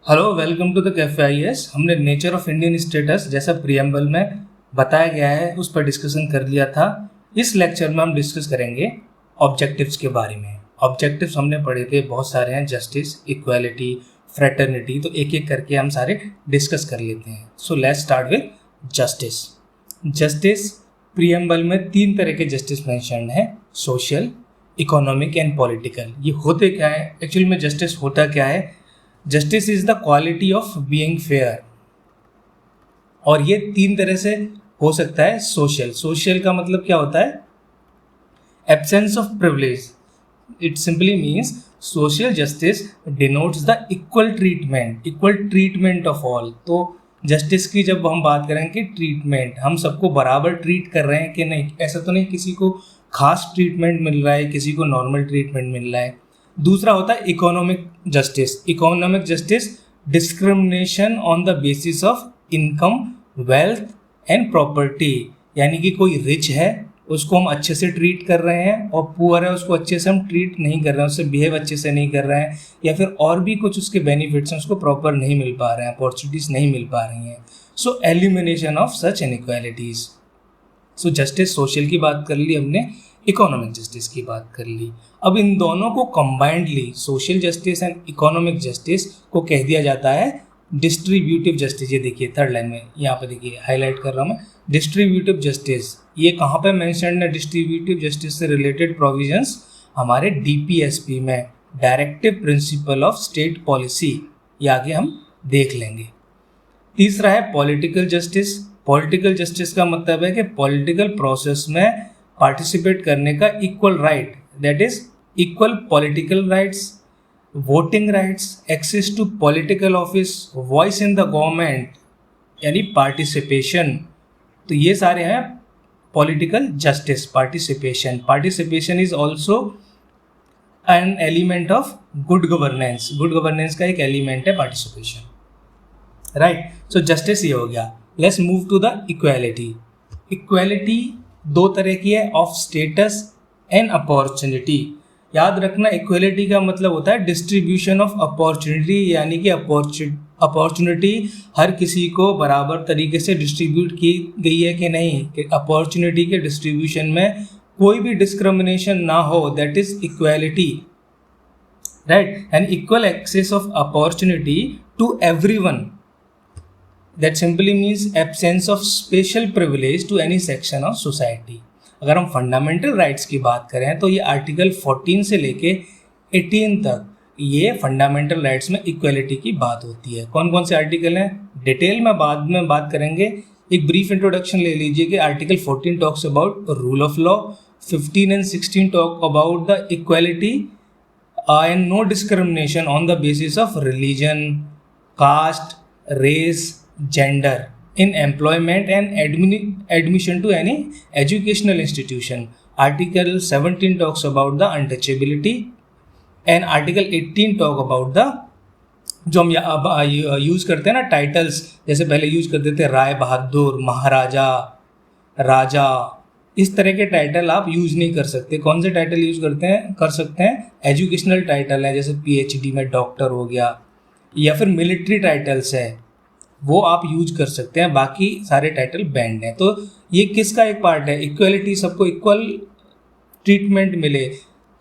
Hello, welcome to the cafe IAS. हमने nature of Indian status जैसा preamble में बताया गया है उस पर डिस्कशन कर लिया था। इस लेक्चर में हम डिस्कस करेंगे ऑब्जेक्टिव्स के बारे में। ऑब्जेक्टिव्स हमने पढ़े थे, बहुत सारे हैं, जस्टिस, इक्वालिटी, फ्रेटर्निटी। तो एक एक करके हम सारे डिस्कस कर लेते हैं। So let's start with justice. Justice preamble में 3 तरह के जस्टिस मेंशन्ड हैं, सोशल, इकोनॉमिक एंड पॉलिटिकल। ये होते क्या है एक्चुअली में? जस्टिस होता क्या है? Justice is the quality of being fair, और ये 3 तरह से हो सकता है। सोशल का मतलब क्या होता है? Absence of privilege. It simply means social justice denotes the equal treatment of all. तो जस्टिस की जब हम बात करें कि ट्रीटमेंट, हम सबको बराबर ट्रीट कर रहे हैं कि नहीं, ऐसा तो नहीं किसी को खास ट्रीटमेंट मिल रहा है, किसी को नॉर्मल ट्रीटमेंट मिल रहा है। दूसरा होता है economic justice. Economic justice discrimination on the basis of income, wealth and property. यानी कि कोई रिच है उसको हम अच्छे से ट्रीट कर रहे हैं, और पुअर है उसको अच्छे से हम ट्रीट नहीं कर रहे हैं, उससे बिहेव अच्छे से नहीं कर रहे हैं, या फिर और भी कुछ उसके बेनिफिट्स हैं उसको प्रॉपर नहीं मिल पा रहे हैं, अपॉर्चुनिटीज़ नहीं मिल पा रही हैं। So elimination of such inequalities. So justice social की बात कर ली हमने, इकोनॉमिक जस्टिस की बात कर ली। अब इन दोनों को combinedly, social justice and economic justice को कह दिया जाता है डिस्ट्रीब्यूटिव जस्टिस। ये देखिए थर्ड लाइन में यहाँ पे देखिए हाईलाइट कर रहा हूँ मैं, डिस्ट्रीब्यूटिव जस्टिस। ये कहाँ पे मेंशन्ड है? डिस्ट्रीब्यूटिव जस्टिस से रिलेटेड प्रोविजंस हमारे डीपीएसपी में, directive principle of state policy, ये आगे हम देख लेंगे। तीसरा है पॉलिटिकल जस्टिस। पॉलिटिकल जस्टिस का मतलब है कि पॉलिटिकल प्रोसेस में पार्टिसिपेट करने का equal right, that is equal political rights, voting rights, access to political office, voice in the government, यानी पार्टिसिपेशन। तो ये सारे हैं political justice. Participation is also an element of good governance. Good governance का एक element है participation, right. सो justice ये हो गया। Let's move to the equality. Equality 2 तरह की है, ऑफ स्टेटस एंड अपॉर्चुनिटी। याद रखना, इक्वालिटी का मतलब होता है डिस्ट्रीब्यूशन ऑफ अपॉर्चुनिटी, यानी कि अपॉर्चुनिटी हर किसी को बराबर तरीके से डिस्ट्रीब्यूट की गई है कि नहीं, कि अपॉर्चुनिटी के डिस्ट्रीब्यूशन में कोई भी डिस्क्रिमिनेशन ना हो, that is equality, right. And equal access of opportunity to everyone, that simply means absence of special privilege to any section of society। अगर हम फंडामेंटल राइट्स की बात करें तो ये आर्टिकल 14 से लेके 18 तक ये फंडामेंटल राइट्स में इक्वलिटी की बात होती है। कौन कौन से आर्टिकल हैं डिटेल में बाद में बात करेंगे। एक ब्रीफ इंट्रोडक्शन ले लीजिए कि article 14 talks about rule of law, 15 and 16 talk about the equality and no discrimination on the basis of religion, caste, race, gender in employment and admission to any educational institution. Article 17 talks about the untouchability and Article 18 talk about the, जो हम अब use करते हैं ना titles, जैसे पहले use करते थे राय बहादुर, महाराजा, राजा, इस तरह के टाइटल आप यूज़ नहीं कर सकते। कौन से टाइटल यूज़ कर सकते हैं? एजुकेशनल टाइटल है, जैसे पीएचडी में डॉक्टर हो गया, या फिर मिलिट्री टाइटल्स है, वो आप यूज कर सकते हैं। बाकी सारे टाइटल बैंड हैं। तो ये किसका एक पार्ट है? इक्वलिटी, सबको इक्वल ट्रीटमेंट मिले,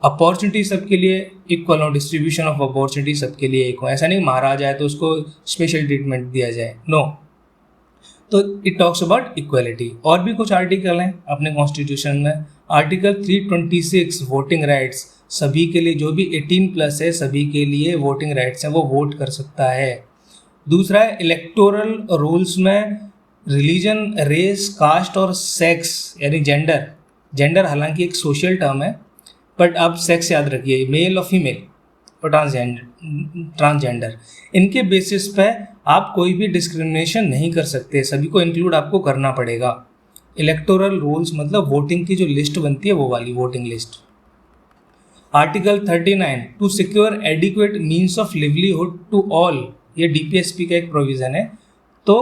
अपॉर्चुनिटी सबके लिए इक्वल हो, डिस्ट्रीब्यूशन ऑफ अपॉर्चुनिटी सबके लिए एक हो। ऐसा नहीं महाराजा है तो उसको स्पेशल ट्रीटमेंट दिया जाए, नो। तो इट टॉक्स अबाउट इक्वलिटी। और भी कुछ आर्टिकल हैं अपने कॉन्स्टिट्यूशन में। आर्टिकल 326 वोटिंग राइट्स, सभी के लिए, जो भी 18+ है सभी के लिए वोटिंग राइट्स हैं, वो वोट कर सकता है। दूसरा है इलेक्टोरल रूल्स में रिलीजन, रेस, कास्ट और सेक्स, यानी जेंडर हालांकि एक सोशल टर्म है, बट आप सेक्स याद रखिए, मेल और फीमेल और ट्रांसजेंडर, इनके बेसिस पे आप कोई भी डिस्क्रिमिनेशन नहीं कर सकते, सभी को इंक्लूड आपको करना पड़ेगा। इलेक्टोरल रूल्स मतलब वोटिंग की जो लिस्ट बनती है वो वाली voting list. Article 39 to secure adequate means of livelihood to all, ये डीपीएसपी का एक प्रोविज़न है। तो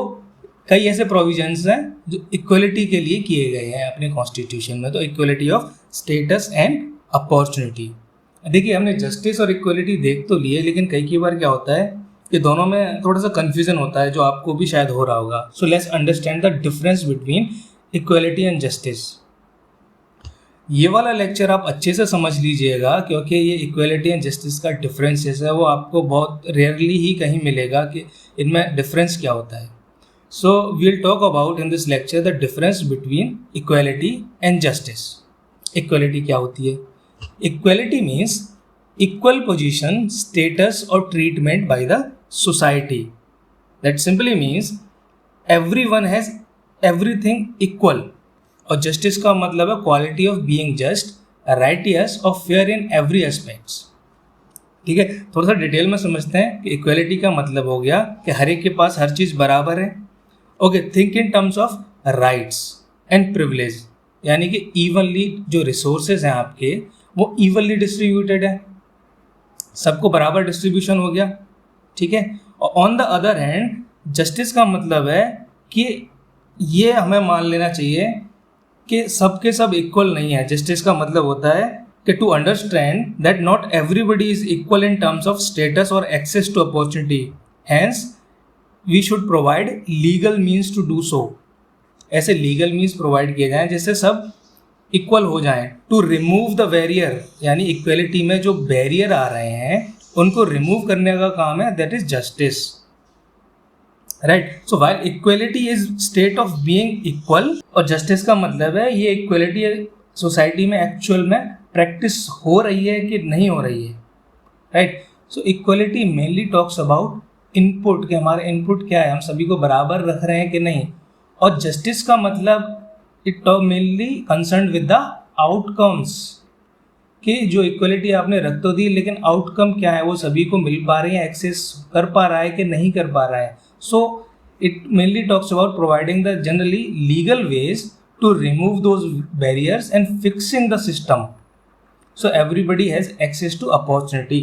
कई ऐसे प्रोविजंस हैं जो इक्वलिटी के लिए किए गए हैं अपने कॉन्स्टिट्यूशन में। तो equality of status and opportunity. देखिए हमने जस्टिस और इक्वलिटी देख तो लिए, लेकिन कई बार क्या होता है ये दोनों में थोड़ा सा कंफ्यूजन होता है जो आपको भी शायद हो रहा होगा. So let's understand the difference between equality and justice. ये वाला लेक्चर आप अच्छे से समझ लीजिएगा क्योंकि ये इक्वलिटी एंड जस्टिस का डिफरेंसेस है वो आपको बहुत रेयरली ही कहीं मिलेगा कि इनमें डिफरेंस क्या होता है. So we'll talk about in this lecture the difference between equality and justice. Equality क्या होती है? Equality means equal position, status और treatment by the society. That simply means everyone has everything equal. और justice का मतलब है quality of being just, righteous और fair in every aspects. ठीक है, थोड़ा सा डिटेल में समझते हैं कि इक्वलिटी का मतलब हो गया कि हर एक के पास हर चीज़ बराबर है. Okay, think in terms of rights and privilege, यानी कि इवनली जो रिसोर्सेज हैं आपके वो इवनली डिस्ट्रीब्यूटेड है, सबको बराबर डिस्ट्रीब्यूशन हो गया. ठीक है. और on the other hand justice का मतलब है कि ये हमें मान लेना चाहिए कि सबके सब इक्वल नहीं है. जस्टिस का मतलब होता है कि to understand that not everybody is equal in terms of status और access to opportunity, hence we should provide legal means to do so. ऐसे लीगल मीन्स प्रोवाइड किए जाएं जिससे सब इक्वल हो जाएं. टू रिमूव द बैरियर, यानी equality में जो बैरियर आ रहे हैं उनको रिमूव करने का काम है, that is justice. Right. So while equality is state of being equal, और जस्टिस का मतलब है ये इक्वलिटी सोसाइटी में एक्चुअल में प्रैक्टिस हो रही है कि नहीं हो रही है. Right. So equality mainly talks about input, कि हमारा इनपुट क्या है, हम सभी को बराबर रख रहे हैं कि नहीं. और जस्टिस का मतलब it mainly concern with the outcomes, कि जो इक्वलिटी आपने रख तो दी लेकिन आउटकम क्या है, वो सभी को मिल पा रही है, एक्सेस कर पा रहा है कि नहीं कर पा रहा है. So it mainly talks about providing the generally legal ways to remove those barriers and fixing the system. So everybody has access to opportunity.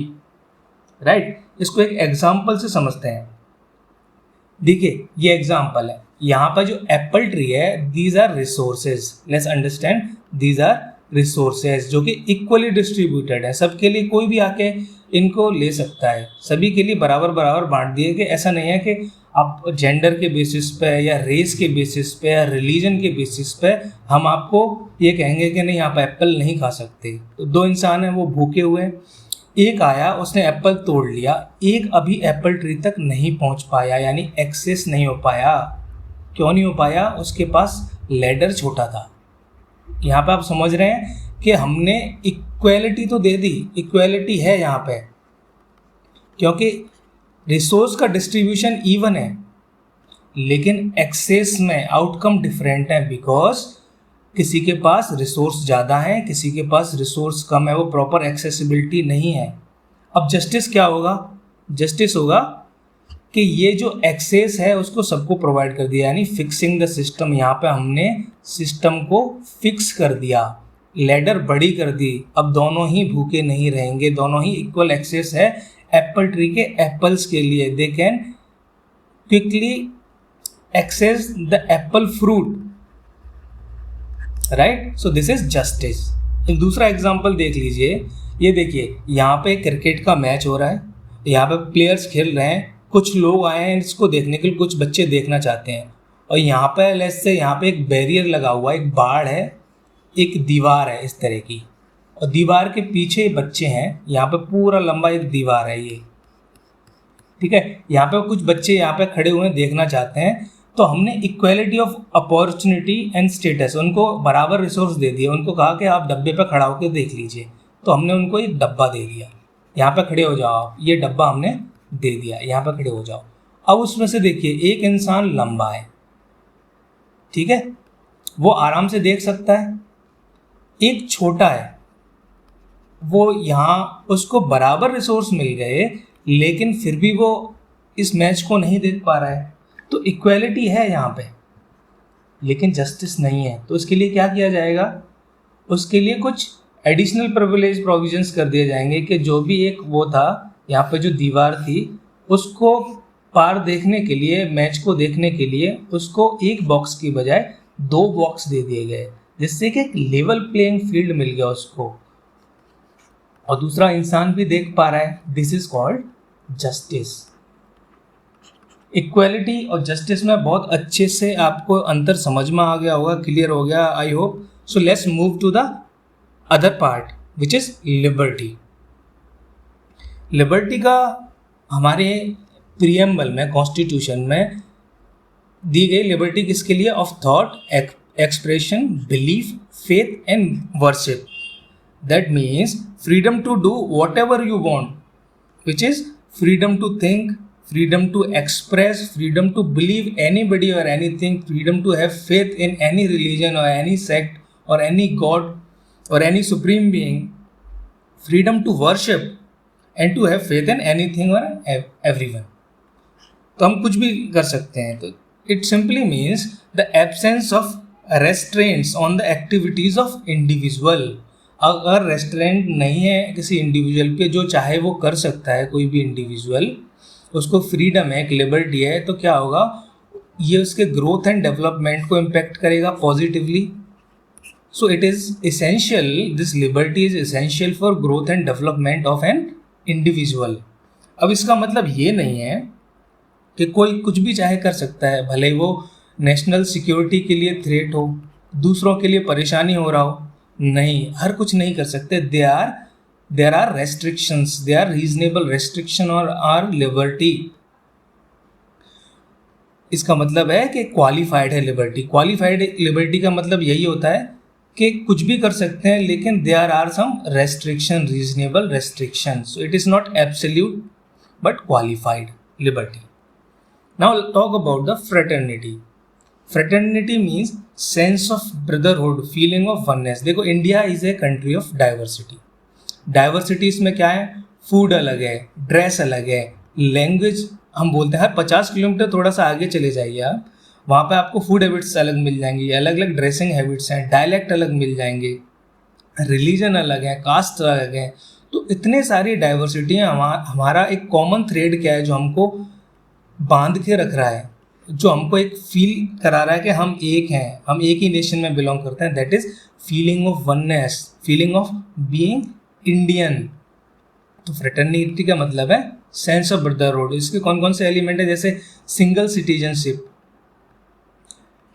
Right? इसको एक एग्जाम्पल से समझते हैं. देखिए ये एग्जाम्पल है, यहाँ पर जो एप्पल ट्री है, these are resources. Let's understand, these are resources जो कि equally distributed है. सबके लिए कोई भी आके इनको ले सकता है, सभी के लिए बराबर बराबर बांट दिए गए. ऐसा नहीं है कि आप जेंडर के बेसिस पे या रेस के बेसिस पे या रिलीजन के बेसिस पे हम आपको ये कहेंगे कि नहीं आप एप्पल नहीं खा सकते. तो दो इंसान हैं, वो भूखे हुए हैं, एक आया उसने एप्पल तोड़ लिया, एक अभी एप्पल ट्री तक नहीं पहुंच पाया, यानी एक्सेस नहीं हो पाया. क्यों नहीं हो पाया? उसके पास लैडर छोटा था. यहाँ पे आप समझ रहे हैं कि हमने इक्वेलिटी तो दे दी, इक्वेलिटी है यहाँ पे क्योंकि रिसोर्स का डिस्ट्रीब्यूशन इवन है, लेकिन एक्सेस में आउटकम डिफरेंट है. बिकॉज किसी के पास रिसोर्स ज़्यादा है, किसी के पास रिसोर्स कम है, वो प्रॉपर एक्सेसिबिलिटी नहीं है. अब जस्टिस क्या होगा? जस्टिस होगा कि ये जो एक्सेस है उसको सबको प्रोवाइड कर दिया, यानी फिक्सिंग द सिस्टम. यहाँ पे हमने सिस्टम को फिक्स कर दिया, लैडर बड़ी कर दी. अब दोनों ही भूखे नहीं रहेंगे, दोनों ही इक्वल एक्सेस है एप्पल ट्री के एप्पल्स के लिए. They can quickly access the apple fruit. Right. So this is justice. एक दूसरा एग्जांपल देख लीजिए. ये देखिए यहाँ पे क्रिकेट का मैच हो रहा है, यहाँ पे प्लेयर्स खेल रहे हैं, कुछ लोग आए हैं इसको देखने के लिए, कुछ बच्चे देखना चाहते हैं. और यहाँ पे लेट्स से यहाँ पे एक बैरियर लगा हुआ है, एक बाड़ है, एक दीवार है इस तरह की, और दीवार के पीछे बच्चे हैं. यहाँ पे पूरा लंबा एक दीवार है ये. ठीक है. यहाँ पे कुछ बच्चे यहाँ पे खड़े हुए देखना चाहते हैं. तो हमने equality of opportunity and status, उनको बराबर रिसोर्स दे दिए. उनको कहा कि आप डब्बे पे खड़ा होकर देख लीजिए. तो हमने उनको एक डब्बा दे दिया, यहाँ पे खड़े हो जाओ, ये डब्बा हमने दे दिया, यहाँ पे खड़े हो जाओ. अब उसमें से देखिए एक इंसान लंबा है, ठीक है, वो आराम से देख सकता है. एक छोटा है, वो यहाँ उसको बराबर रिसोर्स मिल गए लेकिन फिर भी वो इस मैच को नहीं देख पा रहा है. तो इक्वालिटी है यहाँ पे लेकिन जस्टिस नहीं है. तो उसके लिए क्या किया जाएगा? उसके लिए कुछ एडिशनल प्रिविलेज प्रोविजंस कर दिए जाएंगे कि जो भी एक वो था यहाँ पे जो दीवार थी उसको पार देखने के लिए, मैच को देखने के लिए उसको एक बॉक्स की बजाय 2 बॉक्स दे दिए गए, जिससे कि एक लेवल प्लेइंग फील्ड मिल गया उसको, और दूसरा इंसान भी देख पा रहा है. This is called justice. Equality और जस्टिस में बहुत अच्छे से आपको अंतर समझ में आ गया होगा, क्लियर हो गया I hope. So let's move to the other part which is liberty. Liberty का हमारे प्रियम्बल में, कॉन्स्टिट्यूशन में दी गई लिबर्टी किसके लिए? Of thought, expression, belief, faith and worship. That means freedom to do whatever you want, which is freedom to think, freedom to express, freedom to believe anybody or anything, freedom to have faith in any religion or any sect or any god or any supreme being, freedom to worship and to have faith in anything or everyone. तो हम कुछ भी कर सकते हैं. तो it simply means the absence of restraints on the activities of individual. अगर restraint नहीं है किसी individual पे, जो चाहे वो कर सकता है, कोई भी individual, उसको फ्रीडम है, एक लिबर्टी है, तो क्या होगा? ये उसके ग्रोथ एंड डेवलपमेंट को इम्पैक्ट करेगा positively. So it is essential, this liberty is essential for growth and development of an individual. अब इसका मतलब ये नहीं है कि कोई कुछ भी चाहे कर सकता है, भले वो नेशनल सिक्योरिटी के लिए थ्रेट हो, दूसरों के लिए परेशानी हो रहा हो. नहीं, हर कुछ नहीं कर सकते. There are restrictions, they are reasonable restriction or are liberty. इसका मतलब है कि क्वालिफाइड है लिबर्टी. क्वालिफाइड लिबर्टी का मतलब यही होता है कि कुछ भी कर सकते हैं, लेकिन there are some restriction, reasonable restriction. So it is not absolute but qualified liberty. Now talk about the fraternity. Fraternity means sense of brotherhood, feeling of oneness. देखो, India is a country of diversity. Diversity इसमें क्या है? Food अलग है, dress अलग है, language हम बोलते हैं. हर 50 किलोमीटर थोड़ा सा आगे चले जाइए आप, वहाँ पे आपको फूड हैबिट्स अलग मिल जाएंगी, अलग अलग ड्रेसिंग हैबिट्स हैं, डायलेक्ट अलग मिल जाएंगे, रिलीजन अलग है, कास्ट अलग है. तो इतने सारी डाइवर्सिटी हैं. हमारा एक कॉमन थ्रेड क्या है जो हमको बांध के रख रहा है, जो हमको एक फील करा रहा है कि हम एक हैं, हम एक ही नेशन में बिलोंग करते हैं. That is feeling of oneness, feeling of being Indian. तो फ्रेटर्निटी का मतलब है सेंस ऑफ ब्रदरहुड. इसके कौन कौन से एलिमेंट है? जैसे सिंगल सिटीजनशिप,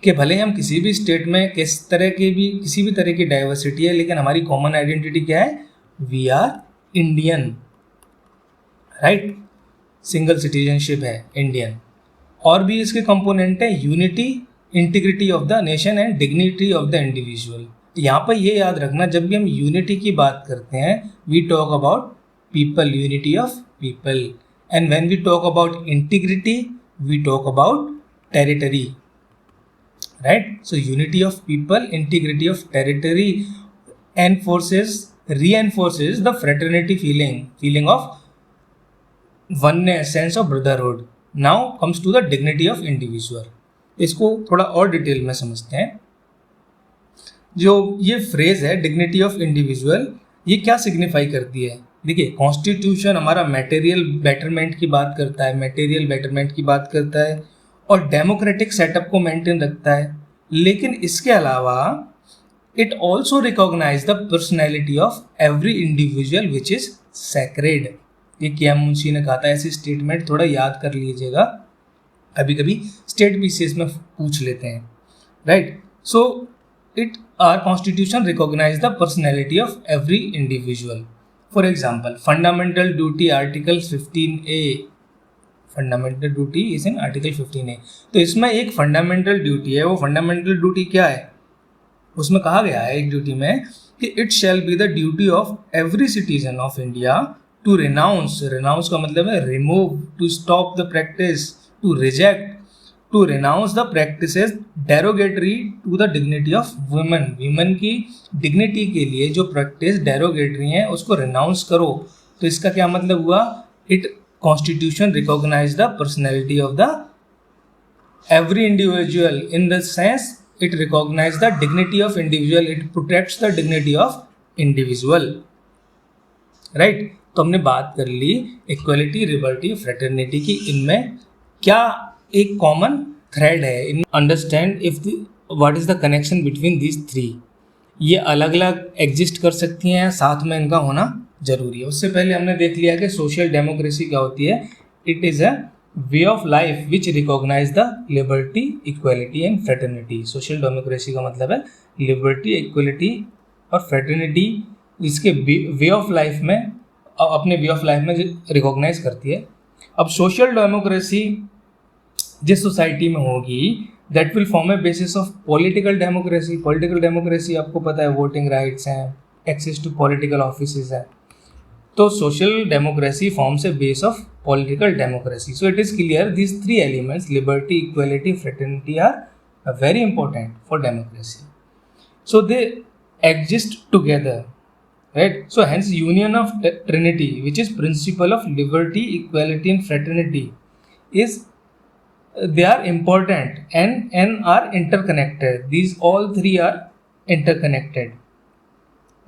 कि भले हम किसी भी स्टेट में किसी भी तरह की डाइवर्सिटी है, लेकिन हमारी कॉमन आइडेंटिटी क्या है? We are Indian, right. Single citizenship है, इंडियन. और भी इसके कंपोनेंट है unity, integrity of the nation and dignity of the individual. यहाँ पर ये याद रखना, जब भी हम यूनिटी की बात करते हैं, we talk about people, unity of people. And when we talk about integrity, we talk about territory, right. So unity of people, integrity of territory reinforces the fraternity feeling of oneness, sense of brotherhood. Now comes to the dignity of individual. इसको थोड़ा और detail में समझते हैं. जो ये phrase है dignity of individual, ये क्या सिग्निफाई करती है? देखिए, कॉन्स्टिट्यूशन हमारा मटेरियल बेटरमेंट की बात करता है और डेमोक्रेटिक सेटअप को मेंटेन रखता है. लेकिन इसके अलावा it also recognise the personality of every individual which is sacred. ये के.एम. मुंशी ने कहा था. ऐसी स्टेटमेंट थोड़ा याद कर लीजिएगा, कभी कभी स्टेट पीसीएस में पूछ लेते हैं, right. So our constitution recognize the personality of every individual. For example, fundamental duty article 15A, fundamental duty is in article 15A. तो इसमें एक fundamental duty है. वो fundamental duty क्या है? उसमें कहा गया है एक ड्यूटी में कि it shall be the duty of every citizen of India to renounce का मतलब है remove, to stop the practice, to reject, to renounce the practices derogatory to the dignity of women. women की dignity के लिए जो practice derogatory हैं उसको renounce करो. तो इसका क्या मतलब हुआ? It constitution recognize the personality of the every individual, in the sense it recognize the dignity of individual, it protects the dignity of individual, right. तो हमने बात कर ली इक्वलिटी, लिबर्टी, फ्रेटर्निटी की. इनमें क्या एक कॉमन थ्रेड है? In understand if what is the connection between these three. ये अलग अलग एग्जिस्ट कर सकती हैं, साथ में इनका होना जरूरी है. उससे पहले हमने देख लिया कि सोशल डेमोक्रेसी क्या होती है. It is a way of life which recognise the liberty, equality and fraternity. Social democracy का मतलब है लिबर्टी, इक्वलिटी और फ्रेटर्निटी, इसके वे ऑफ लाइफ में, अपने वे ऑफ लाइफ में रिकॉग्नाइज करती है। अब सोशल डेमोक्रेसी जिस सोसाइटी में होगी that will form a basis of political democracy. Political democracy आपको पता है वोटिंग राइट्स हैं, एक्सेस टू पॉलिटिकल ऑफिसेज है। तो social democracy forms a base of political democracy. So it is clear these three elements liberty, equality, fraternity are very important for democracy. So they exist together, right? So hence union of Trinity, which is principle of liberty, equality and fraternity, is they are important and are interconnected. These all three are interconnected.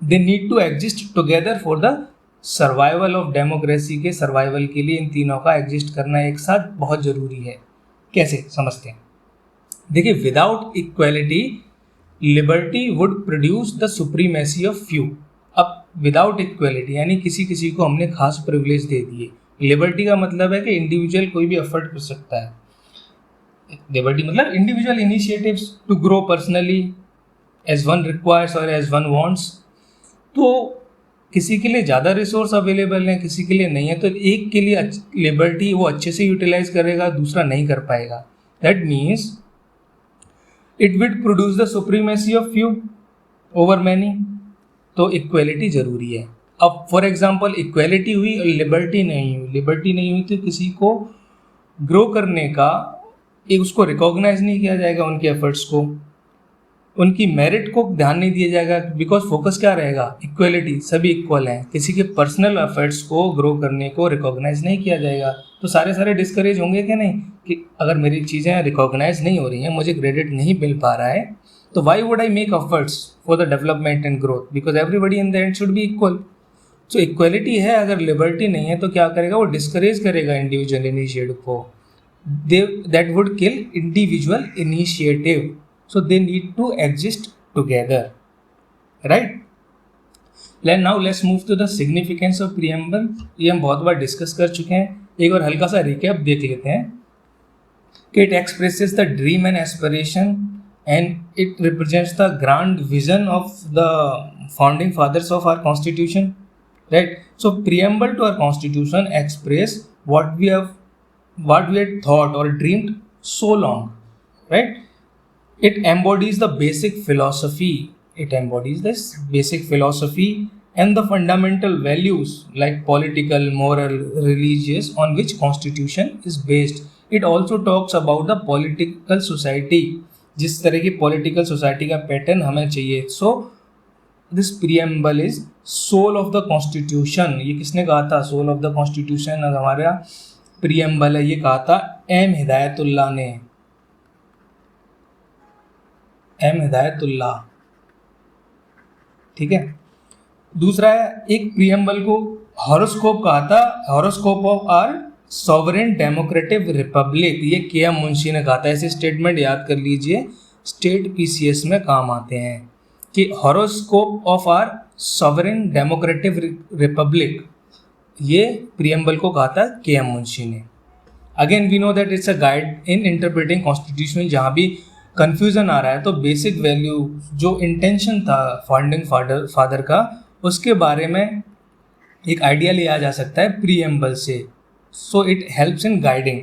They need to exist together for the survival of democracy. के survival के लिए इन तीनों का exist करना एक साथ बहुत ज़रूरी है. कैसे समझते हैं? देखिए, without equality liberty would produce the supremacy of few. अब विदाउट इक्वलिटी यानी किसी किसी को हमने खास प्रिविलेज दे दिए. लिबर्टी का मतलब है कि इंडिविजुअल कोई भी एफर्ट कर सकता है. लिबर्टी मतलब individual initiatives to grow personally as one requires और एज वन वांट्स. तो किसी के लिए ज़्यादा रिसोर्स अवेलेबल हैं, किसी के लिए नहीं है, तो एक के लिए लिबर्टी वो अच्छे से यूटिलाइज करेगा, दूसरा नहीं कर पाएगा. That means it will produce the supremacy of few over many. तो इक्वलिटी ज़रूरी है. अब फॉर एग्जांपल इक्वलिटी हुई और लिबर्टी नहीं हुई. लिबर्टी नहीं हुई तो किसी को ग्रो करने का एक उसको रिकॉग्नाइज नहीं किया जाएगा, उनके एफर्ट्स को, उनकी मेरिट को ध्यान नहीं दिया जाएगा. बिकॉज फोकस क्या रहेगा? इक्वलिटी, सभी इक्वल हैं. किसी के पर्सनल एफर्ट्स को ग्रो करने को रिकॉग्नाइज नहीं किया जाएगा तो सारे डिस्करेज होंगे कि नहीं, कि अगर मेरी चीज़ें रिकॉग्नाइज नहीं हो रही हैं, मुझे क्रेडिट नहीं मिल पा रहा है, तो why would I make efforts for the development and growth? Because everybody in the end should be equal. So equality है, अगर लिबर्टी नहीं है तो क्या करेगा? वो डिस्करेज करेगा इंडिविजुअल इनिशिएटिव को. That would kill individual initiative. So they need to exist together, right? Now let's move to the significance of preamble. ये हम बहुत बार डिस्कस कर चुके हैं. एक और हल्का सा रिकैप देख लेते हैं कि it expresses the dream and aspiration and it represents the grand vision of the founding fathers of our constitution, right? So preamble to our constitution express what we had thought or dreamed so long, right? It embodies the basic philosophy. It embodies this basic philosophy and the fundamental values like political, moral, religious on which constitution is based. It also talks about the political society. जिस तरह की political society का pattern हमें चाहिए. So this preamble is soul of the constitution. ये किसने कहा था? soul of the constitution हमारा preamble है. ये कहा था एम हिदायतुल्लाह ने. एम हिदायतुल्लाह, ठीक है. दूसरा है, एक प्रीएम्बल को हॉरोस्कोप कहा था. Horoscope of our sovereign democratic republic. ये के.एम. मुंशी ने कहा था. ऐसे स्टेटमेंट याद कर लीजिए, स्टेट पीसीएस में काम आते हैं कि horoscope of our sovereign democratic republic. ये प्रीएम्बल को कहा था के.एम. मुंशी ने. Again we know that it's a guide in interpreting constitution. जहाँ भी कन्फ्यूज़न आ रहा है तो बेसिक वैल्यू जो इंटेंशन था फाउंडिंग फादर का, उसके बारे में एक आइडिया लिया जा सकता है प्रीएम्बल से. So it helps in guiding,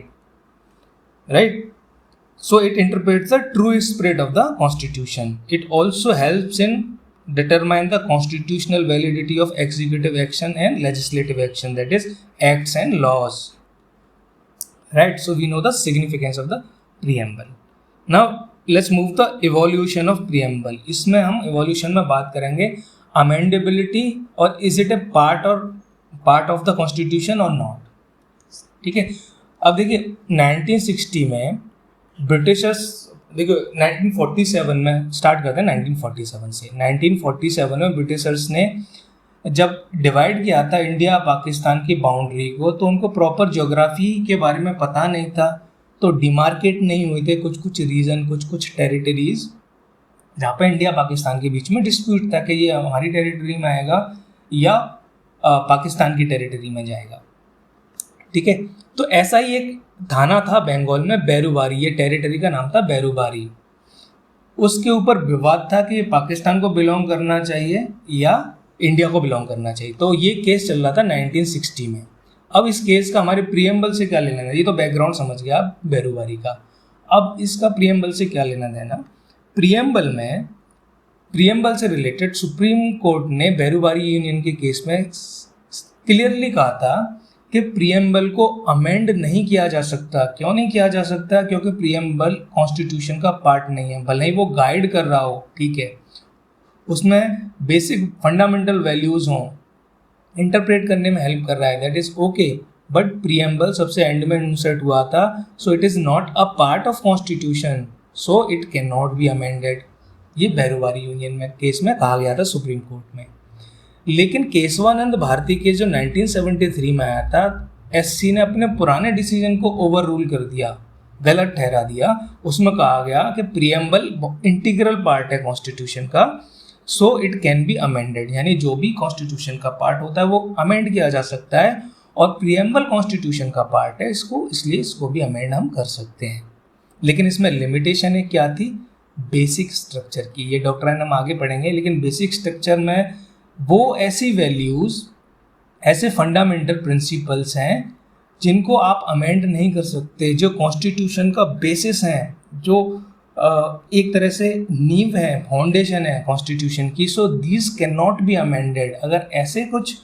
right. So it interprets the true spirit of the constitution. It also helps in determine the constitutional validity of executive action and legislative action, that is acts and laws, right? So we know the significance of the preamble. Now let's move the evolution of preamble. इसमें हम evolution में बात करेंगे amendability और is it a part of the constitution or not, ठीक है. अब देखिए 1960 में ब्रिटिशर्स, देखो 1947 में स्टार्ट करते हैं. 1947 से 1947 में ब्रिटिशर्स ने जब डिवाइड किया था इंडिया पाकिस्तान की बाउंड्री को, तो उनको प्रॉपर ज्योग्राफी के बारे में पता नहीं था, तो डिमार्केट नहीं हुए थे कुछ रीजन, कुछ टेरिटरीज जहाँ पे इंडिया पाकिस्तान के बीच में डिस्प्यूट था कि ये हमारी टेरिटरी में आएगा या पाकिस्तान की टेरिटरी में जाएगा, ठीक है. तो ऐसा ही एक थाना था बंगाल में, बैरूबारी, ये टेरिटरी का नाम था बैरूबारी। उसके ऊपर विवाद था कि पाकिस्तान को बिलोंग करना चाहिए या इंडिया को बिलोंग करना चाहिए। तो ये केस चल रहा था 1960 में। अब इस केस का हमारे प्रियम्बल से क्या लेना देना, ये तो बैकग्राउंड समझ गया आप बैरूबारी का। अब इसका प्रियम्बल से क्या लेना देना, प्रियम्बल से रिलेटेड सुप्रीम कोर्ट ने बैरूबारी यूनियन के केस में क्लियरली कहा था कि प्रियम्बल को अमेंड नहीं किया जा सकता। क्यों नहीं किया जा सकता? क्योंकि प्रियम्बल कॉन्स्टिट्यूशन का पार्ट नहीं है। भले ही वो गाइड कर रहा हो, ठीक है, उसमें बेसिक फंडामेंटल वैल्यूज हों, इंटरप्रेट करने में हेल्प कर रहा है, that is okay, but preamble सबसे एंड में इंसर्ट हुआ था, so it is not a part of constitution, so it can not be amended. ये बैरूबारी यूनियन में केस में कहा गया था सुप्रीम कोर्ट में। लेकिन केशवानंद भारती केस जो 1973 में आया था, एससी ने अपने पुराने डिसीजन को ओवर रूल कर दिया, गलत ठहरा दिया। उसमें कहा गया कि प्रियम्बल इंटीग्रल पार्ट है कॉन्स्टिट्यूशन का, so it can be amended, यानी जो भी कॉन्स्टिट्यूशन का पार्ट होता है वो अमेंड किया जा सकता है, और प्रियम्बल कॉन्स्टिट्यूशन का पार्ट है इसको, इसलिए इसको भी अमेंड हम कर सकते हैं। लेकिन इसमें लिमिटेशन है, क्या थी? बेसिक स्ट्रक्चर की। ये डॉक्ट्राइन हम आगे पढ़ेंगे, लेकिन बेसिक स्ट्रक्चर में वो ऐसी वैल्यूज़, ऐसे फंडामेंटल प्रिंसिपल्स हैं जिनको आप अमेंड नहीं कर सकते, जो कॉन्स्टिट्यूशन का बेसिस हैं, जो एक तरह से नींव है, फाउंडेशन है कॉन्स्टिट्यूशन की। So these can not be amended. अगर ऐसे कुछ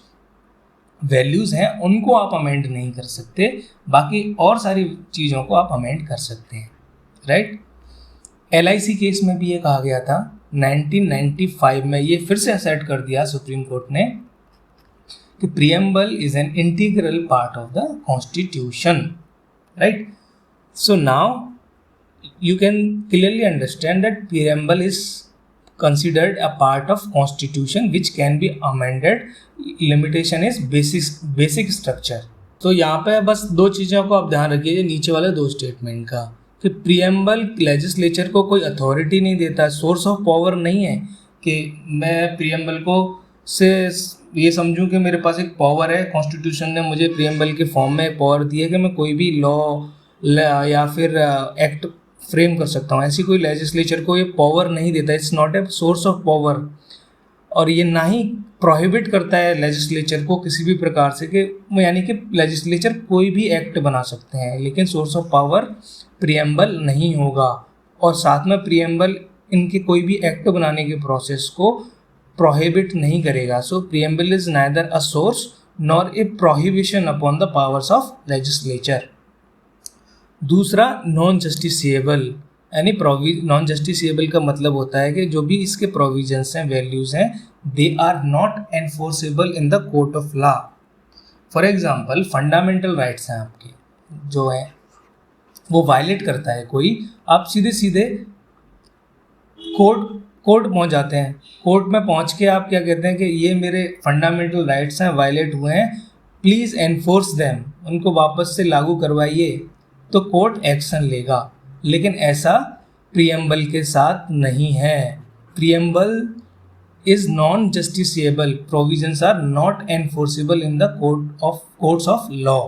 वैल्यूज़ हैं उनको आप अमेंड नहीं कर सकते, बाकी और सारी चीज़ों को आप अमेंड कर सकते हैं, राइट। LIC केस में भी ये कहा गया था 1995 में, ये फिर से असर्ट कर दिया सुप्रीम कोर्ट ने कि preamble is an integral part of the constitution, right. So now you can clearly understand that preamble is considered a part of constitution which can be amended. Limitation is basic structure. तो यहाँ पे बस दो चीज़ों को आप ध्यान रखिए नीचे वाले दो स्टेटमेंट का, कि प्रियम्बल लेजिस्लेचर को कोई अथॉरिटी नहीं देता, सोर्स ऑफ पावर नहीं है कि मैं प्रियम्बल को से ये समझूं कि मेरे पास एक पावर है, कॉन्स्टिट्यूशन ने मुझे प्रियम्बल के फॉर्म में एक पावर दी है कि मैं कोई भी लॉ या फिर एक्ट फ्रेम कर सकता हूँ। ऐसी कोई लेजिस्लेचर को ये पावर नहीं देता, it's not a source of power. और ये ना ही प्रोहिबिट करता है लेजिस्लेचर को किसी भी प्रकार से कि यानी कि लेजिस्लेचर कोई भी एक्ट बना सकते हैं, लेकिन सोर्स ऑफ पावर प्रियम्बल नहीं होगा। और साथ में प्रियम्बल इनके कोई भी एक्ट बनाने के प्रोसेस को प्रोहिबिट नहीं करेगा। So preamble is neither a source nor a prohibition upon the powers of legislature. दूसरा, नॉन जस्टिसिएबल, यानी नॉन जस्टिसिएबल का मतलब होता है कि जो भी इसके प्रोविजंस हैं, वैल्यूज़ हैं, they are not enforceable in the court of law. For example, fundamental rights हैं आपके जो हैं, वो वायलेट करता है कोई, आप सीधे सीधे कोर्ट पहुंच जाते हैं। कोर्ट में पहुंच के आप क्या कहते हैं कि ये मेरे फंडामेंटल राइट्स हैं, वायलेट हुए हैं, प्लीज़ एनफोर्स देम, उनको वापस से लागू करवाइए, तो कोर्ट एक्शन लेगा। लेकिन ऐसा प्रियम्बल के साथ नहीं है। Preamble is non justiciable, provisions are not enforceable in the courts of law.